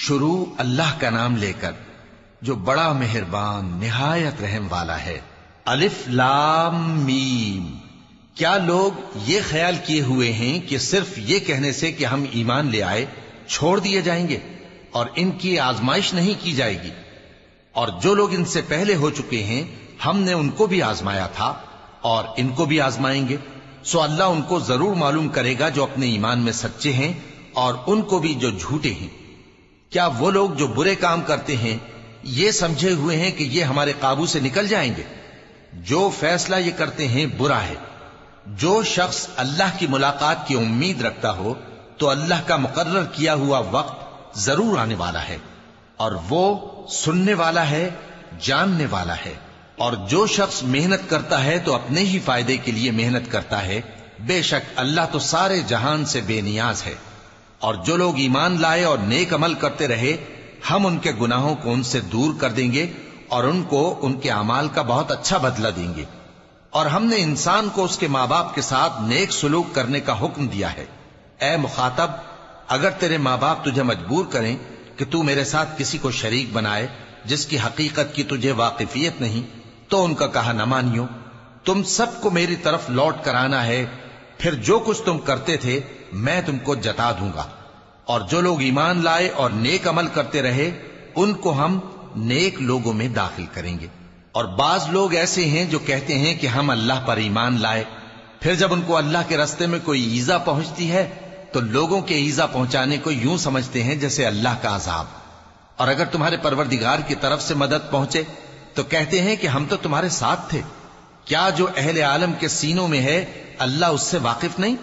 شروع اللہ کا نام لے کر جو بڑا مہربان نہایت رحم والا ہے۔ الف لام میم۔ کیا لوگ یہ خیال کیے ہوئے ہیں کہ صرف یہ کہنے سے کہ ہم ایمان لے آئے چھوڑ دیے جائیں گے اور ان کی آزمائش نہیں کی جائے گی؟ اور جو لوگ ان سے پہلے ہو چکے ہیں ہم نے ان کو بھی آزمایا تھا اور ان کو بھی آزمائیں گے، سو اللہ ان کو ضرور معلوم کرے گا جو اپنے ایمان میں سچے ہیں اور ان کو بھی جو جھوٹے ہیں۔ کیا وہ لوگ جو برے کام کرتے ہیں یہ سمجھے ہوئے ہیں کہ یہ ہمارے قابو سے نکل جائیں گے؟ جو فیصلہ یہ کرتے ہیں برا ہے۔ جو شخص اللہ کی ملاقات کی امید رکھتا ہو تو اللہ کا مقرر کیا ہوا وقت ضرور آنے والا ہے، اور وہ سننے والا ہے، جاننے والا ہے۔ اور جو شخص محنت کرتا ہے تو اپنے ہی فائدے کے لیے محنت کرتا ہے، بے شک اللہ تو سارے جہان سے بے نیاز ہے۔ اور جو لوگ ایمان لائے اور نیک عمل کرتے رہے ہم ان کے گناہوں کو ان سے دور کر دیں گے اور ان کو ان کے اعمال کا بہت اچھا بدلہ دیں گے۔ اور ہم نے انسان کو اس کے ماں باپ کے ساتھ نیک سلوک کرنے کا حکم دیا ہے۔ اے مخاطب، اگر تیرے ماں باپ تجھے مجبور کریں کہ تو میرے ساتھ کسی کو شریک بنائے جس کی حقیقت کی تجھے واقفیت نہیں تو ان کا کہا نہ مانیو۔ تم سب کو میری طرف لوٹ کر آنا ہے، پھر جو کچھ تم کرتے تھے میں تم کو جتا دوں گا۔ اور جو لوگ ایمان لائے اور نیک عمل کرتے رہے ان کو ہم نیک لوگوں میں داخل کریں گے۔ اور بعض لوگ ایسے ہیں جو کہتے ہیں کہ ہم اللہ پر ایمان لائے، پھر جب ان کو اللہ کے راستے میں کوئی ایذا پہنچتی ہے تو لوگوں کے ایذا پہنچانے کو یوں سمجھتے ہیں جیسے اللہ کا عذاب۔ اور اگر تمہارے پروردگار کی طرف سے مدد پہنچے تو کہتے ہیں کہ ہم تو تمہارے ساتھ تھے۔ کیا جو اہل عالم کے سینوں میں ہے اللہ اس سے واقف نہیں؟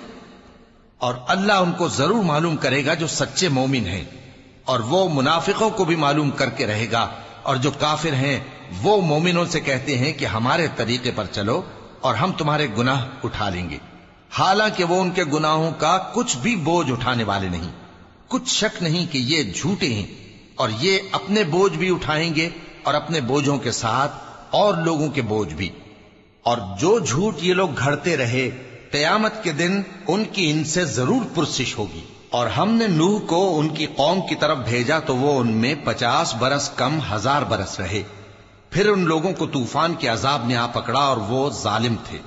اور اللہ ان کو ضرور معلوم کرے گا جو سچے مومن ہیں، اور وہ منافقوں کو بھی معلوم کر کے رہے گا۔ اور جو کافر ہیں وہ مومنوں سے کہتے ہیں کہ ہمارے طریقے پر چلو اور ہم تمہارے گناہ اٹھا لیں گے، حالانکہ وہ ان کے گناہوں کا کچھ بھی بوجھ اٹھانے والے نہیں۔ کچھ شک نہیں کہ یہ جھوٹے ہیں، اور یہ اپنے بوجھ بھی اٹھائیں گے اور اپنے بوجھوں کے ساتھ اور لوگوں کے بوجھ بھی۔ اور جو جھوٹ یہ لوگ گھڑتے رہے قیامت کے دن ان کی ان سے ضرور پرسش ہوگی۔ اور ہم نے نوح کو ان کی قوم کی طرف بھیجا تو وہ ان میں 50 برس کم 1000 برس رہے، پھر ان لوگوں کو طوفان کے عذاب نے آ پکڑا اور وہ ظالم تھے۔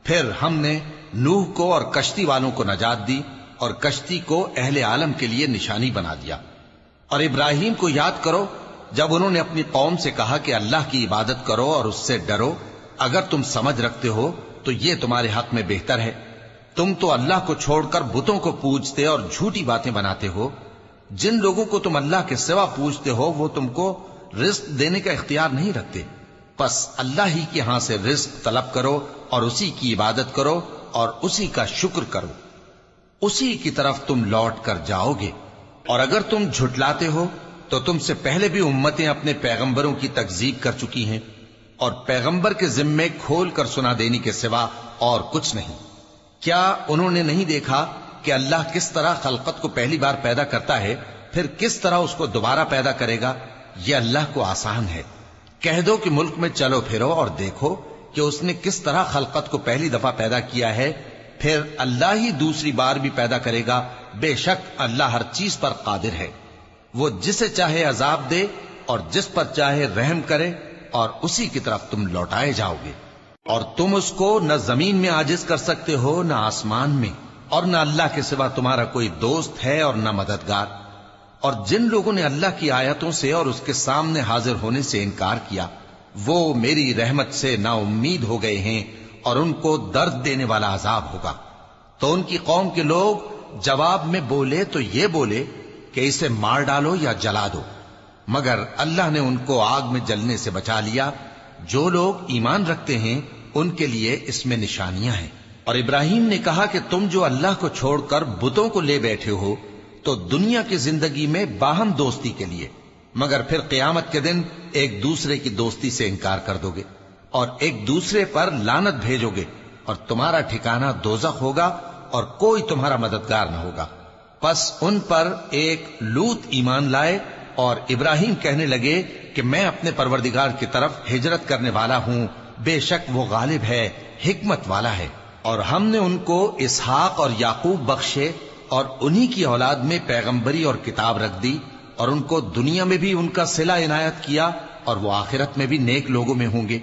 پھر ہم نے نوح کو اور کشتی والوں کو نجات دی اور کشتی کو اہل عالم کے لیے نشانی بنا دیا۔ اور ابراہیم کو یاد کرو جب انہوں نے اپنی قوم سے کہا کہ اللہ کی عبادت کرو اور اس سے ڈرو، اگر تم سمجھ رکھتے ہو تو یہ تمہارے حق میں بہتر ہے۔ تم تو اللہ کو چھوڑ کر بتوں کو پوجتے اور جھوٹی باتیں بناتے ہو۔ جن لوگوں کو تم اللہ کے سوا پوجتے ہو وہ تم کو رزق دینے کا اختیار نہیں رکھتے، پس اللہ ہی کے ہاں سے رزق طلب کرو اور اسی کی عبادت کرو اور اسی کا شکر کرو، اسی کی طرف تم لوٹ کر جاؤ گے۔ اور اگر تم جھٹلاتے ہو تو تم سے پہلے بھی امتیں اپنے پیغمبروں کی تکذیب کر چکی ہیں، اور پیغمبر کے ذمے کھول کر سنا دینے کے سوا اور کچھ نہیں۔ کیا انہوں نے نہیں دیکھا کہ اللہ کس طرح خلقت کو پہلی بار پیدا کرتا ہے پھر کس طرح اس کو دوبارہ پیدا کرے گا؟ یہ اللہ کو آسان ہے۔ کہہ دو کہ ملک میں چلو پھرو اور دیکھو کہ اس نے کس طرح خلقت کو پہلی دفعہ پیدا کیا ہے، پھر اللہ ہی دوسری بار بھی پیدا کرے گا۔ بے شک اللہ ہر چیز پر قادر ہے۔ وہ جسے چاہے عذاب دے اور جس پر چاہے رحم کرے، اور اسی کی طرف تم لوٹائے جاؤ گے۔ اور تم اس کو نہ زمین میں عاجز کر سکتے ہو نہ آسمان میں، اور نہ اللہ کے سوا تمہارا کوئی دوست ہے اور نہ مددگار۔ اور جن لوگوں نے اللہ کی آیتوں سے اور اس کے سامنے حاضر ہونے سے انکار کیا وہ میری رحمت سے نا امید ہو گئے ہیں، اور ان کو درد دینے والا عذاب ہوگا۔ تو ان کی قوم کے لوگ جواب میں بولے تو یہ بولے کہ اسے مار ڈالو یا جلا دو، مگر اللہ نے ان کو آگ میں جلنے سے بچا لیا۔ جو لوگ ایمان رکھتے ہیں ان کے لیے اس میں نشانیاں ہیں۔ اور ابراہیم نے کہا کہ تم جو اللہ کو چھوڑ کر بتوں کو لے بیٹھے ہو تو دنیا کی زندگی میں باہم دوستی کے لیے، مگر پھر قیامت کے دن ایک دوسرے کی دوستی سے انکار کر دو گے اور ایک دوسرے پر لعنت بھیجو گے، اور تمہارا ٹھکانہ دوزخ ہوگا اور کوئی تمہارا مددگار نہ ہوگا۔ پس ان پر ایک لوط ایمان لائے، اور ابراہیم کہنے لگے کہ میں اپنے پروردگار کی طرف ہجرت کرنے والا ہوں، بے شک وہ غالب ہے، حکمت والا ہے۔ اور ہم نے ان کو اسحاق اور یعقوب بخشے اور انہی کی اولاد میں پیغمبری اور کتاب رکھ دی، اور ان کو دنیا میں بھی ان کا صلہ عنایت کیا اور وہ آخرت میں بھی نیک لوگوں میں ہوں گے۔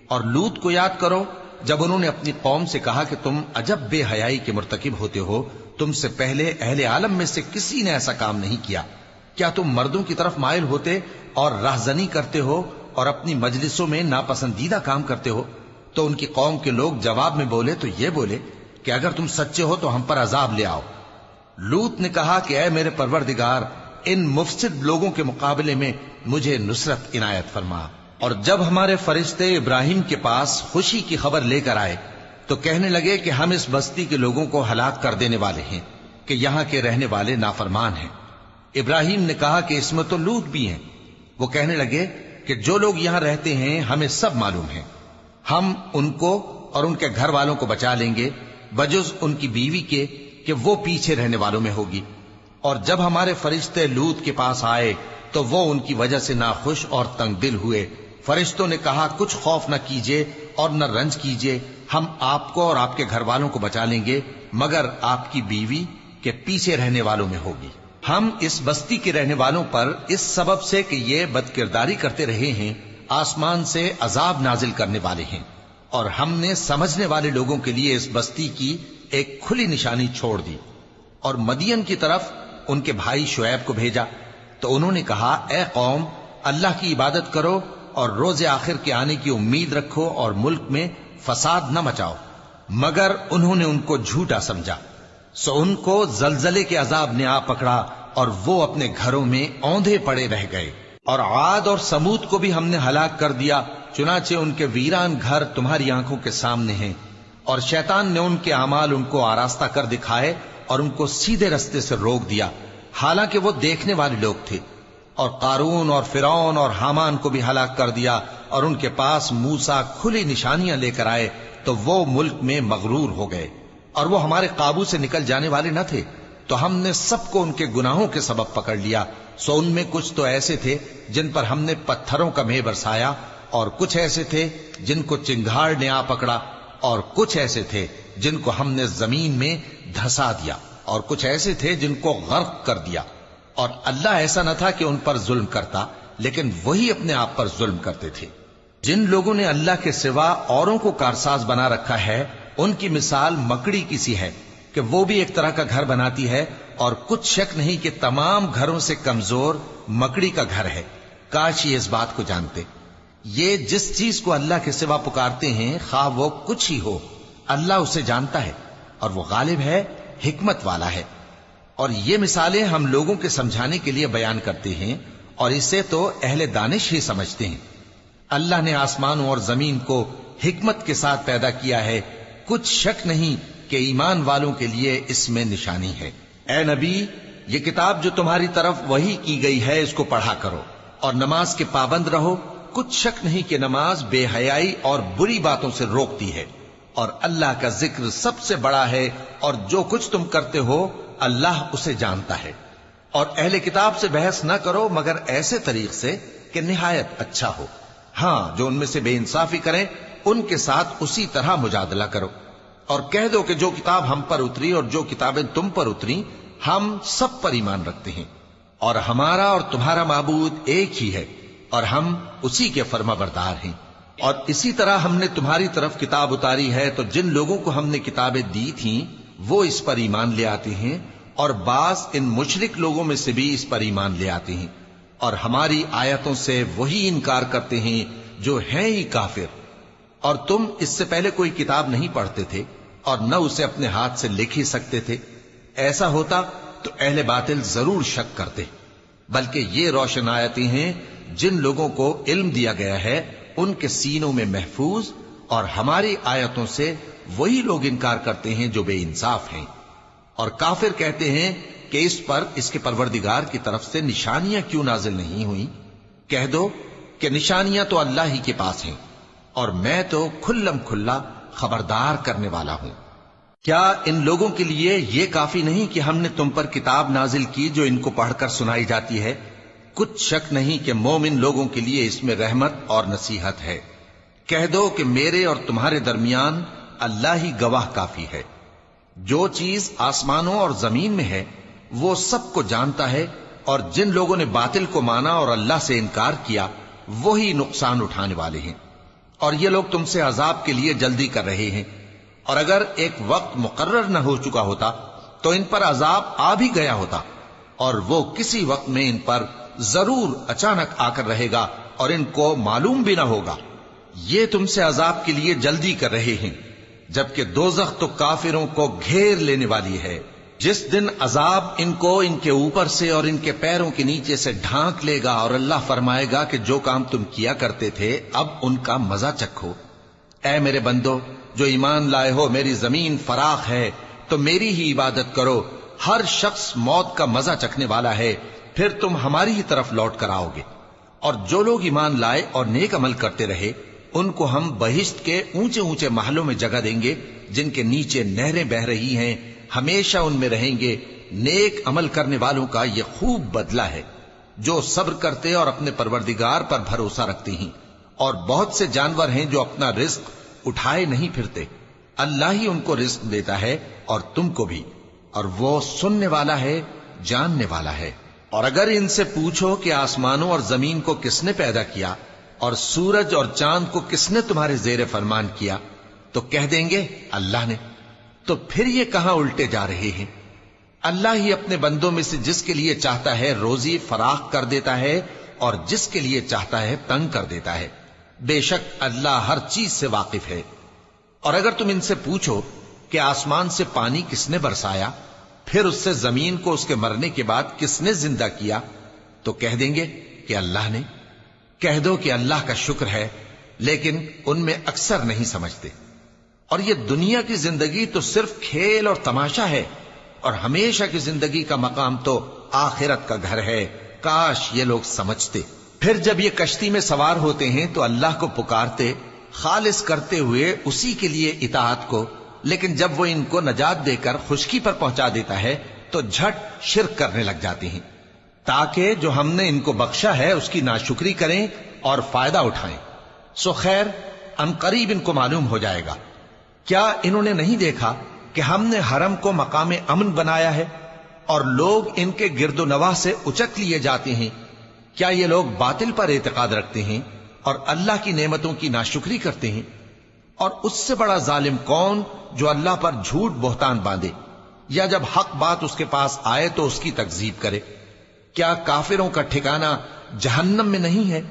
اور لوط کو یاد کرو جب انہوں نے اپنی قوم سے کہا کہ تم عجب بے حیائی کے مرتکب ہوتے ہو، تم سے پہلے اہل عالم میں سے کسی نے ایسا کام نہیں کیا۔ کیا تم مردوں کی طرف مائل ہوتے اور رہزنی کرتے ہو اور اپنی مجلسوں میں ناپسندیدہ کام کرتے ہو؟ تو ان کی قوم کے لوگ جواب میں بولے تو یہ بولے کہ اگر تم سچے ہو تو ہم پر عذاب لے آؤ۔ لوط نے کہا کہ اے میرے پروردگار، ان مفسد لوگوں کے مقابلے میں مجھے نصرت عنایت فرما۔ اور جب ہمارے فرشتے ابراہیم کے پاس خوشی کی خبر لے کر آئے تو کہنے لگے کہ ہم اس بستی کے لوگوں کو ہلاک کر دینے والے ہیں کہ یہاں کے رہنے والے نافرمان ہیں۔ ابراہیم نے کہا کہ اس میں تو لوط بھی ہیں۔ وہ کہنے لگے کہ جو لوگ یہاں رہتے ہیں ہمیں سب معلوم ہے، ہم ان کو اور ان کے گھر والوں کو بچا لیں گے بجز ان کی بیوی کے کہ وہ پیچھے رہنے والوں میں ہوگی۔ اور جب ہمارے فرشتے لوط کے پاس آئے تو وہ ان کی وجہ سے ناخوش اور تنگ دل ہوئے۔ فرشتوں نے کہا کچھ خوف نہ کیجیے اور نہ رنج کیجیے، ہم آپ کو اور آپ کے گھر والوں کو بچا لیں گے مگر آپ کی بیوی کے پیچھے رہنے والوں میں ہوگی۔ ہم اس بستی کے رہنے والوں پر اس سبب سے کہ یہ بدکرداری کرتے رہے ہیں آسمان سے عذاب نازل کرنے والے ہیں، اور ہم نے سمجھنے والے لوگوں کے لیے اس بستی کی ایک کھلی نشانی چھوڑ دی۔ اور مدین کی طرف ان کے بھائی شعیب کو بھیجا تو انہوں نے کہا اے قوم، اللہ کی عبادت کرو اور روز آخر کے آنے کی امید رکھو اور ملک میں فساد نہ مچاؤ۔ مگر انہوں نے ان کو جھوٹا سمجھا، سو ان کو زلزلے کے عذاب نے آ پکڑا اور وہ اپنے گھروں میں اوندھے پڑے رہ گئے۔ اور عاد اور سمود کو بھی ہم نے ہلاک کر دیا، چنانچہ ان کے ویران گھر تمہاری آنکھوں کے سامنے ہیں۔ اور شیطان نے ان کے اعمال ان کو آراستہ کر دکھائے اور ان کو سیدھے رستے سے روک دیا، حالانکہ وہ دیکھنے والے لوگ تھے۔ اور قارون اور فرعون اور حامان کو بھی ہلاک کر دیا، اور ان کے پاس موسیٰ کھلی نشانیاں لے کر آئے تو وہ ملک میں مغرور ہو گئے، اور وہ ہمارے قابو سے نکل جانے والے نہ تھے، تو ہم نے سب کو ان کے گناہوں کے سبب پکڑ لیا۔ سو ان میں کچھ تو ایسے تھے جن پر ہم نے پتھروں کا مے برسایا، اور کچھ ایسے تھے جن کو چنگھاڑ نے آ پکڑا، اور کچھ ایسے تھے جن کو ہم نے زمین میں دھسا دیا، اور کچھ ایسے تھے جن کو غرق کر دیا۔ اور اللہ ایسا نہ تھا کہ ان پر ظلم کرتا، لیکن وہی اپنے آپ پر ظلم کرتے تھے۔ جن لوگوں نے اللہ کے سوا اوروں کو کارساز بنا رکھا ہے، ان کی مثال مکڑی کی سی ہے کہ وہ بھی ایک طرح کا گھر بناتی ہے، اور کچھ شک نہیں کہ تمام گھروں سے کمزور مکڑی کا گھر ہے۔ کاش یہ اس بات کو جانتے۔ یہ جس چیز کو اللہ کے سوا پکارتے ہیں خواہ وہ کچھ ہی ہو، اللہ اسے جانتا ہے اور وہ غالب ہے، حکمت والا ہے۔ اور یہ مثالیں ہم لوگوں کے سمجھانے کے لیے بیان کرتے ہیں، اور اسے تو اہل دانش ہی سمجھتے ہیں۔ اللہ نے آسمانوں اور زمین کو حکمت کے ساتھ پیدا کیا ہے، کچھ شک نہیں کہ ایمان والوں کے لیے اس میں نشانی ہے۔ اے نبی، یہ کتاب جو تمہاری طرف وحی کی گئی ہے اس کو پڑھا کرو، اور نماز کے پابند رہو۔ کچھ شک نہیں کہ نماز بے حیائی اور بری باتوں سے روکتی ہے، اور اللہ کا ذکر سب سے بڑا ہے، اور جو کچھ تم کرتے ہو اللہ اسے جانتا ہے۔ اور اہل کتاب سے بحث نہ کرو مگر ایسے طریق سے کہ نہایت اچھا ہو۔ ہاں، جو ان میں سے بے انصافی کریں ان کے ساتھ اسی طرح مجادلہ کرو، اور کہہ دو کہ جو کتاب ہم پر اتری اور جو کتابیں تم پر اتری ہم سب پر ایمان رکھتے ہیں، اور ہمارا اور تمہارا معبود ایک ہی ہے، اور ہم اسی کے فرما بردار ہیں۔ اور اسی طرح ہم نے تمہاری طرف کتاب اتاری ہے تو جن لوگوں کو ہم نے کتابیں دی تھیں وہ اس پر ایمان لے آتے ہیں، اور بعض ان مشرک لوگوں میں سے بھی اس پر ایمان لے آتے ہیں، اور ہماری آیتوں سے وہی انکار کرتے ہیں جو ہیں ہی کافر۔ اور تم اس سے پہلے کوئی کتاب نہیں پڑھتے تھے اور نہ اسے اپنے ہاتھ سے لکھ ہی سکتے تھے۔ ایسا ہوتا تو اہل باطل ضرور شک کرتے، بلکہ یہ روشن آیتیں ہیں جن لوگوں کو علم دیا گیا ہے ان کے سینوں میں محفوظ، اور ہماری آیتوں سے وہی لوگ انکار کرتے ہیں جو بے انصاف ہیں۔ اور کافر کہتے ہیں کہ اس پر اس کے پروردگار کی طرف سے نشانیاں کیوں نازل نہیں ہوئیں؟ کہہ دو کہ نشانیاں تو اللہ ہی کے پاس ہیں، اور میں تو کھلم کھلا خبردار کرنے والا ہوں۔ کیا ان لوگوں کے لیے یہ کافی نہیں کہ ہم نے تم پر کتاب نازل کی جو ان کو پڑھ کر سنائی جاتی ہے؟ کچھ شک نہیں کہ مومن لوگوں کے لیے اس میں رحمت اور نصیحت ہے۔ کہہ دو کہ میرے اور تمہارے درمیان اللہ ہی گواہ کافی ہے۔ جو چیز آسمانوں اور زمین میں ہے وہ سب کو جانتا ہے اور جن لوگوں نے باطل کو مانا اور اللہ سے انکار کیا وہی نقصان اٹھانے والے ہیں، اور یہ لوگ تم سے عذاب کے لیے جلدی کر رہے ہیں، اور اگر ایک وقت مقرر نہ ہو چکا ہوتا تو ان پر عذاب آ بھی گیا ہوتا، اور وہ کسی وقت میں ان پر ضرور اچانک آ کر رہے گا اور ان کو معلوم بھی نہ ہوگا۔ یہ تم سے عذاب کے لیے جلدی کر رہے ہیں، جبکہ دوزخ تو کافروں کو گھیر لینے والی ہے۔ جس دن عذاب ان کو ان کے اوپر سے اور ان کے پیروں کے نیچے سے ڈھانک لے گا، اور اللہ فرمائے گا کہ جو کام تم کیا کرتے تھے اب ان کا مزہ چکھو۔ اے میرے بندو جو ایمان لائے ہو، میری زمین فراخ ہے تو میری ہی عبادت کرو۔ ہر شخص موت کا مزہ چکھنے والا ہے، پھر تم ہماری ہی طرف لوٹ کر آؤ گے۔ اور جو لوگ ایمان لائے اور نیک عمل کرتے رہے ان کو ہم بہشت کے اونچے اونچے محلوں میں جگہ دیں گے، جن کے نیچے نہریں بہ رہی ہیں، ہمیشہ ان میں رہیں گے۔ نیک عمل کرنے والوں کا یہ خوب بدلہ ہے، جو صبر کرتے اور اپنے پروردگار پر بھروسہ رکھتے ہیں۔ اور بہت سے جانور ہیں جو اپنا رزق اٹھائے نہیں پھرتے، اللہ ہی ان کو رزق دیتا ہے اور تم کو بھی، اور وہ سننے والا ہے، جاننے والا ہے۔ اور اگر ان سے پوچھو کہ آسمانوں اور زمین کو کس نے پیدا کیا اور سورج اور چاند کو کس نے تمہارے زیر فرمان کیا، تو کہہ دیں گے اللہ نے۔ تو پھر یہ کہاں الٹے جا رہے ہیں؟ اللہ ہی اپنے بندوں میں سے جس کے لیے چاہتا ہے روزی فراخ کر دیتا ہے اور جس کے لیے چاہتا ہے تنگ کر دیتا ہے۔ بے شک اللہ ہر چیز سے واقف ہے۔ اور اگر تم ان سے پوچھو کہ آسمان سے پانی کس نے برسایا، پھر اس سے زمین کو اس کے مرنے کے بعد کس نے زندہ کیا، تو کہہ دیں گے کہ اللہ نے۔ کہہ دو کہ اللہ کا شکر ہے، لیکن ان میں اکثر نہیں سمجھتے۔ اور یہ دنیا کی زندگی تو صرف کھیل اور تماشا ہے، اور ہمیشہ کی زندگی کا مقام تو آخرت کا گھر ہے۔ کاش یہ لوگ سمجھتے۔ پھر جب یہ کشتی میں سوار ہوتے ہیں تو اللہ کو پکارتے، خالص کرتے ہوئے اسی کے لیے اطاعت کو، لیکن جب وہ ان کو نجات دے کر خشکی پر پہنچا دیتا ہے تو جھٹ شرک کرنے لگ جاتے ہیں، تاکہ جو ہم نے ان کو بخشا ہے اس کی ناشکری کریں اور فائدہ اٹھائیں۔ سو خیر ان قریب ان کو معلوم ہو جائے گا۔ کیا انہوں نے نہیں دیکھا کہ ہم نے حرم کو مقام امن بنایا ہے اور لوگ ان کے گرد و نواح سے اچک لیے جاتے ہیں؟ کیا یہ لوگ باطل پر اعتقاد رکھتے ہیں اور اللہ کی نعمتوں کی ناشکری کرتے ہیں؟ اور اس سے بڑا ظالم کون جو اللہ پر جھوٹ بہتان باندھے، یا جب حق بات اس کے پاس آئے تو اس کی تکذیب کرے؟ کیا کافروں کا ٹھکانہ جہنم میں نہیں ہے؟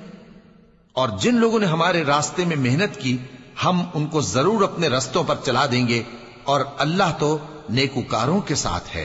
اور جن لوگوں نے ہمارے راستے میں محنت کی ہم ان کو ضرور اپنے رستوں پر چلا دیں گے، اور اللہ تو نیکوکاروں کے ساتھ ہے۔